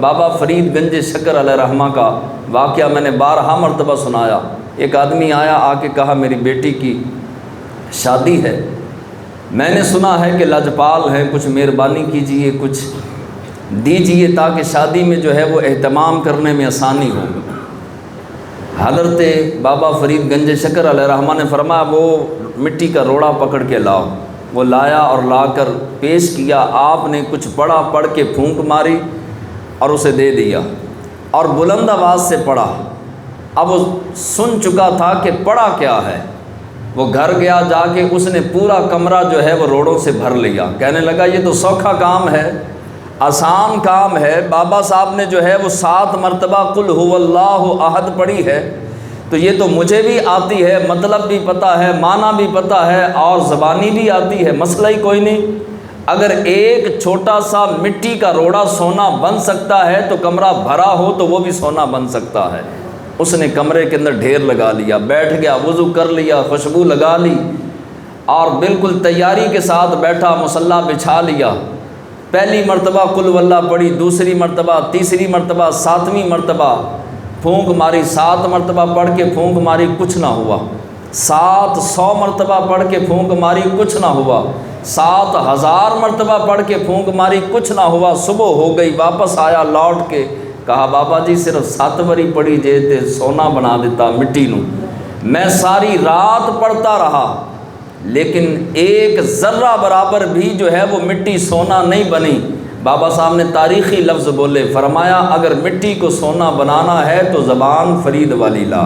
بابا فرید گنج شکر علیہ رحمہ کا واقعہ میں نے بارہا مرتبہ سنایا۔ ایک آدمی آیا، آ کے کہا میری بیٹی کی شادی ہے، میں نے سنا ہے کہ لاجپال ہیں، کچھ مہربانی کیجئے، کچھ دیجئے تاکہ شادی میں جو ہے وہ اہتمام کرنے میں آسانی ہو۔ حضرت بابا فرید گنج شکر علیہ رحمہ نے فرمایا وہ مٹی کا روڑا پکڑ کے لاؤ۔ وہ لایا اور لا کر پیش کیا، آپ نے کچھ پڑھا، پڑھ کے پھونک ماری اور اسے دے دیا اور بلند آواز سے پڑھا۔ اب وہ سن چکا تھا کہ پڑھا کیا ہے، وہ گھر گیا، جا کے اس نے پورا کمرہ جو ہے وہ روڑوں سے بھر لیا۔ کہنے لگا یہ تو سوکھا کام ہے، آسان کام ہے، بابا صاحب نے جو ہے وہ 7 مرتبہ قل هو اللہ احد پڑھی ہے، تو یہ تو مجھے بھی آتی ہے، مطلب بھی پتہ ہے، معنی بھی پتہ ہے اور زبانی بھی آتی ہے، مسئلہ ہی کوئی نہیں۔ اگر ایک چھوٹا سا مٹی کا روڑا سونا بن سکتا ہے تو کمرہ بھرا ہو تو وہ بھی سونا بن سکتا ہے۔ اس نے کمرے کے اندر ڈھیر لگا لیا، بیٹھ گیا، وضو کر لیا، خوشبو لگا لی اور بالکل تیاری کے ساتھ بیٹھا، مصلی بچھا لیا۔ پہلی مرتبہ قل واللہ پڑھی، دوسری مرتبہ، تیسری مرتبہ، 7ویں مرتبہ پھونک ماری، 7 مرتبہ پڑھ کے پھونک ماری، کچھ نہ ہوا۔ 700 مرتبہ پڑھ کے پھونک ماری، کچھ نہ ہوا۔ 7000 مرتبہ پڑھ کے پھونک ماری، کچھ نہ ہوا۔ صبح ہو گئی، واپس آیا لوٹ کے، کہا بابا جی صرف 7 باری پڑھی جے تے سونا بنا دیتا مٹی نو، میں ساری رات پڑھتا رہا لیکن ایک ذرہ برابر بھی جو ہے وہ مٹی سونا نہیں بنی۔ بابا صاحب نے تاریخی لفظ بولے، فرمایا اگر مٹی کو سونا بنانا ہے تو زبان فرید والی لا،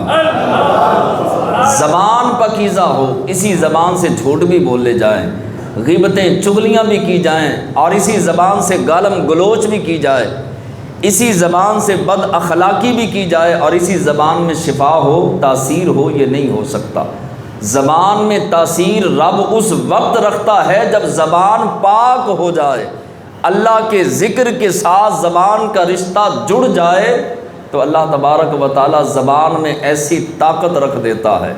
زبان پاکیزہ ہو، اسی زبان سے جھوٹ بھی بولے جائیں، غیبتیں چغلیاں بھی کی جائیں اور اسی زبان سے گالم گلوچ بھی کی جائے، اسی زبان سے بد اخلاقی بھی کی جائے اور اسی زبان میں شفا ہو، تاثیر ہو، یہ نہیں ہو سکتا۔ زبان میں تاثیر رب اس وقت رکھتا ہے جب زبان پاک ہو جائے، اللہ کے ذکر کے ساتھ زبان کا رشتہ جڑ جائے تو اللہ تبارک و تعالی زبان میں ایسی طاقت رکھ دیتا ہے